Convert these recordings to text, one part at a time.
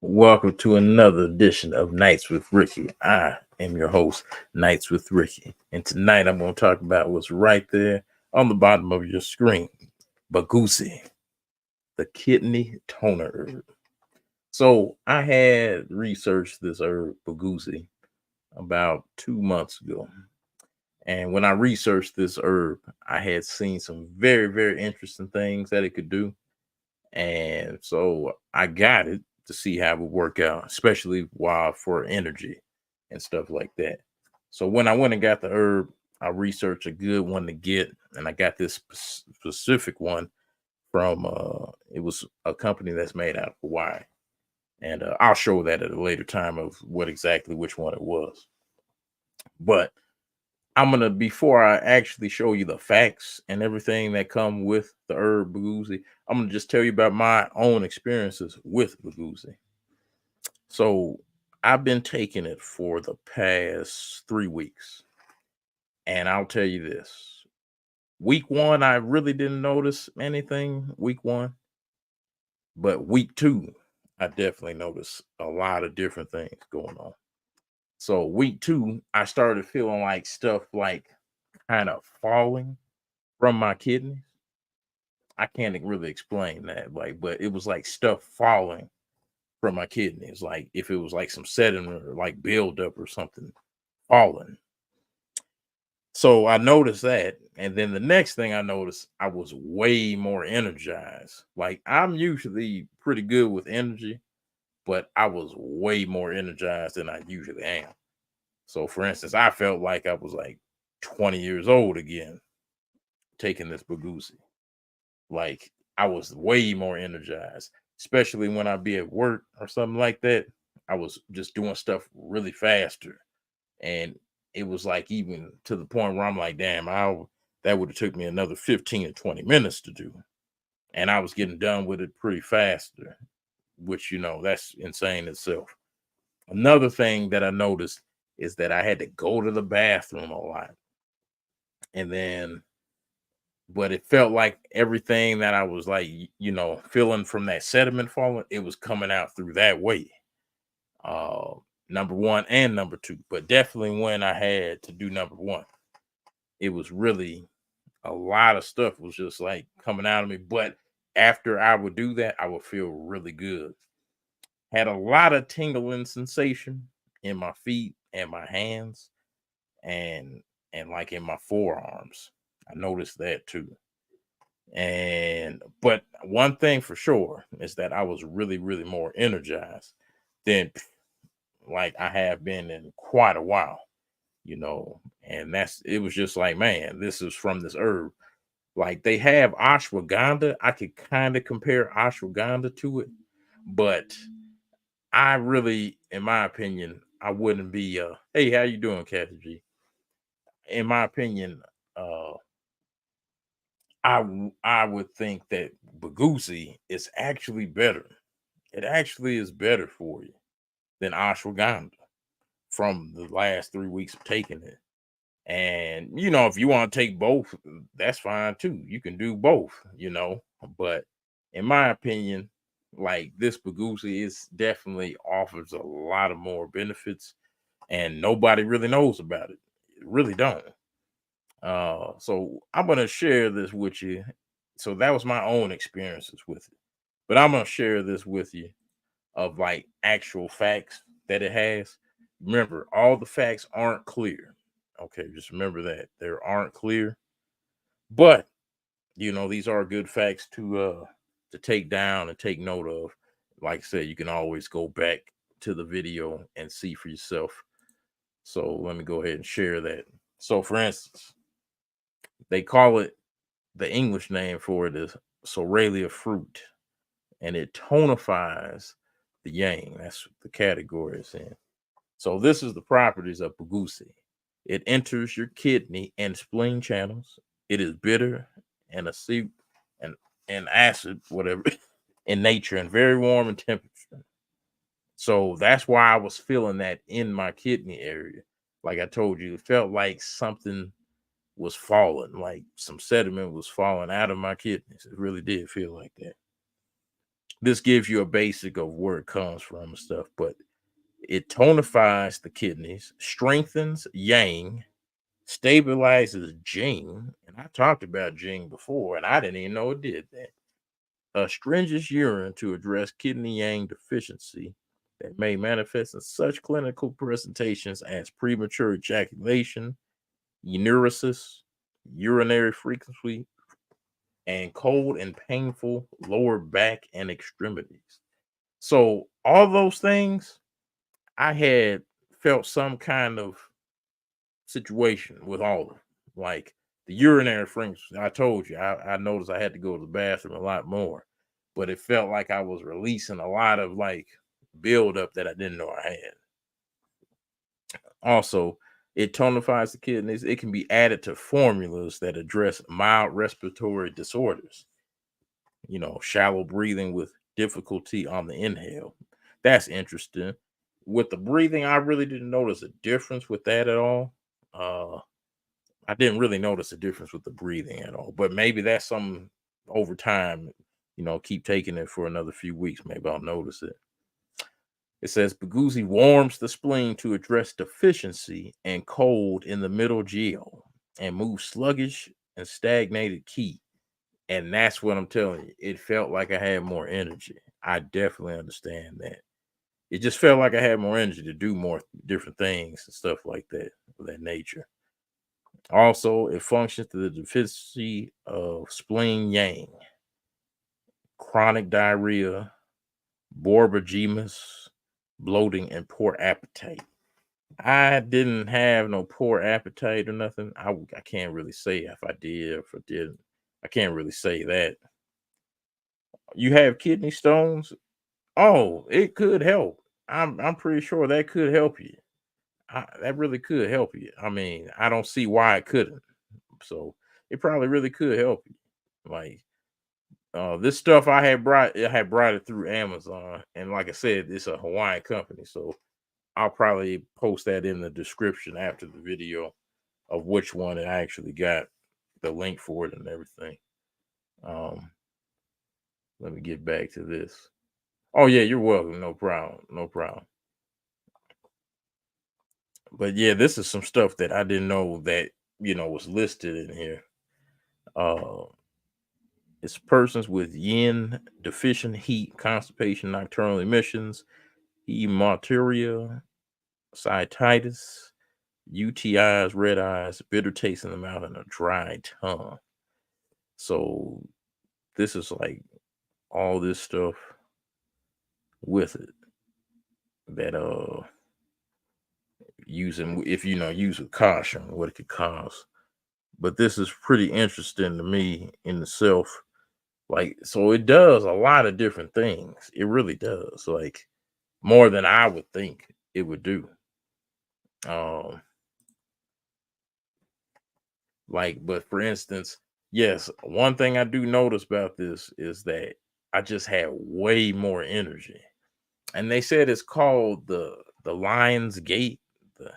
Welcome to another edition of Nights with Ricky. I am your host, Nights with Ricky. And tonight I'm going to talk about what's right there on the bottom of your screen. Bu Gu Zhi, the kidney toner herb. So I had researched this herb, Bu Gu Zhi, about 2 months ago. And when I researched this herb, I had seen some very, very interesting things that it could do. And so I got it to see how it would work out, especially while for energy and stuff like that. So when I went and got the herb, I researched a good one to get, and I got this specific one from it was a company that's made out of Hawaii, and I'll show that at a later time of what exactly which one it was. But I'm gonna before I actually show you the facts and everything that come with the herb Bu Gu Zhi, I'm gonna just tell you about my own experiences with Bu Gu Zhi. So I've been taking it for the past 3 weeks, and I'll tell you this: week one, I really didn't notice anything. Week one, but week two, I definitely noticed a lot of different things going on. So week two, I started feeling like stuff like kind of falling from my kidneys. I can't really explain that, like, but it was like stuff falling from my kidneys, like if it was like some sediment or like buildup or something falling. So I noticed that, and then the next thing I noticed, I was way more energized. Like I'm usually pretty good with energy, but I was way more energized than I usually am. So, for instance, I felt like I was like 20 years old again taking this Bu Gu Zhi. Like I was way more energized, especially when I be at work or something like that. I was just doing stuff really faster, and it was like even to the point where I'm like, damn, that would have took me another 15 or 20 minutes to do, and I was getting done with it pretty faster, which that's insane itself. Another thing that I noticed is that I had to go to the bathroom a lot, and then but it felt like everything that I was like, feeling from that sediment falling, it was coming out through that way. Uh, Number one and number two, but definitely when I had to do number one, it was really a lot of stuff was just like coming out of me. But after I would do that, I would feel really good. Had a lot of tingling sensation in my feet and my hands and like in my forearms. I noticed that too. And but one thing for sure is that I was really, really more energized than like I have been in quite a while. And it was just like, man, this is from this herb. Like they have ashwagandha. I could kind of compare ashwagandha to it, but I really, in my opinion, I wouldn't be hey, how you doing, Kathy G? In my opinion, uh I would think that Bu Gu Zhi is actually better. It actually is better for you than ashwagandha from the last 3 weeks of taking it. And if you want to take both, that's fine too. You can do both. But in my opinion, like this Bu Gu Zhi is definitely offers a lot of more benefits, and nobody really knows about it. It really don't. So I'm gonna share this with you. So that was my own experiences with it, but I'm gonna share this with you of like actual facts that it has. Remember, all the facts aren't clear. Okay, just remember that they aren't clear, but these are good facts to take down and take note of. Like I said, you can always go back to the video and see for yourself. So let me go ahead and share that. So, for instance, they call it the English name for it is Psoralea fruit, and it tonifies the yang. That's the category it's in. So this is the properties of Bu Gu Zhi. It enters your kidney and spleen channels. It is bitter and acid and acid, whatever, in nature and very warm in temperature. So that's why I was feeling that in my kidney area. Like I told you, it felt like something was falling, like some sediment was falling out of my kidneys. It really did feel like that. This gives you a basic of where it comes from and stuff, but it tonifies the kidneys, strengthens yang, stabilizes Jing. And I talked about Jing before, and I didn't even know it did that. Astringents urine to address kidney yang deficiency that may manifest in such clinical presentations as premature ejaculation, enuresis, urinary frequency, and cold and painful lower back and extremities. So all those things, I had felt some kind of situation with all of them. Like the urinary frequency, I told you, I noticed I had to go to the bathroom a lot more, but it felt like I was releasing a lot of like buildup that I didn't know I had. Also, it tonifies the kidneys. It can be added to formulas that address mild respiratory disorders, shallow breathing with difficulty on the inhale. That's interesting. With the breathing, I really didn't notice a difference with that at all. Uh, I didn't really notice a difference with the breathing at all, but maybe that's some over time, keep taking it for another few weeks. Maybe I'll notice it. It says Bu Gu Zhi warms the spleen to address deficiency and cold in the middle geo and moves sluggish and stagnated qi. And that's what I'm telling you. It felt like I had more energy. I definitely understand that. It just felt like I had more energy to do more different things and stuff like that, of that nature. Also, it functions to the deficiency of spleen yang, chronic diarrhea, borborygmus, bloating, and poor appetite. I didn't have no poor appetite or nothing. I can't really say if I did or if I didn't. I can't really say that. You have kidney stones? Oh, it could help. I'm pretty sure that could help you. That really could help you. I mean, I don't see why it couldn't. So it probably really could help you. Like this stuff I had brought it through Amazon, and like I said, it's a Hawaiian company, so I'll probably post that in the description after the video of which one I actually got the link for it and everything. Um, let me get back to this. Oh yeah, you're welcome. No problem. No problem. But yeah, this is some stuff that I didn't know that was listed in here. Uh, it's persons with yin deficient heat, constipation, nocturnal emissions, hematuria, cystitis, UTIs, red eyes, bitter taste in the mouth, and a dry tongue. So this is like all this stuff with it that using if use with caution what it could cause. But this is pretty interesting to me in itself. Like, so it does a lot of different things. It really does. Like more than I would think it would do. Um, but for instance, yes, one thing I do notice about this is that I just had way more energy. And they said it's called the Lion's Gate, the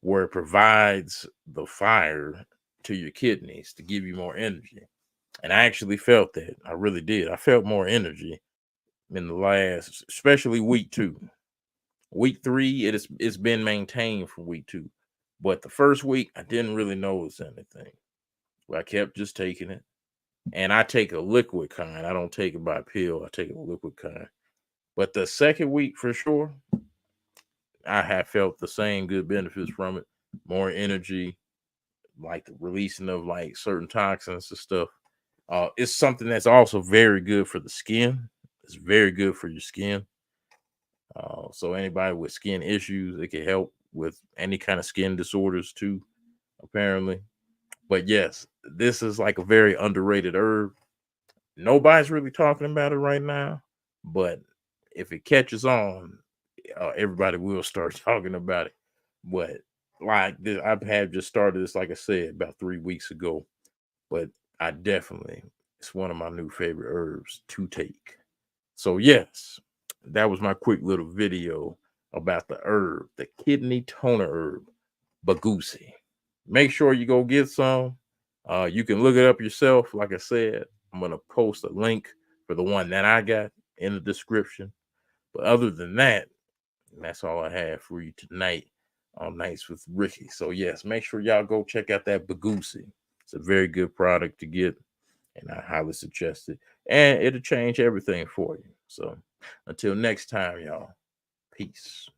where it provides the fire to your kidneys to give you more energy. And I actually felt that. I really did. I felt more energy in the last, especially week 2. Week 3, it's been maintained from week 2. But the first week, I didn't really notice anything. I kept just taking it. And I take a liquid kind. I don't take it by pill. I take a liquid kind. But the second week, for sure, I have felt the same good benefits from it. More energy, like the releasing of like certain toxins and stuff. It's something that's also very good for the skin. It's very good for your skin. So anybody with skin issues, it can help with any kind of skin disorders too, apparently. But yes, this is like a very underrated herb. Nobody's really talking about it right now, but if it catches on, everybody will start talking about it. But like this, I've had just started this, like I said, about 3 weeks ago. But I definitely, it's one of my new favorite herbs to take. So yes, that was my quick little video about the herb, the kidney toner herb, Bu Gu Zhi. Make sure you go get some. You can look it up yourself. Like I said, I'm gonna post a link for the one that I got in the description. But other than that, that's all I have for you tonight on Nights with Ricky. So yes, make sure y'all go check out that Bu Gu Zhi. It's a very good product to get, and I highly suggest it. And it'll change everything for you. So until next time, y'all, peace.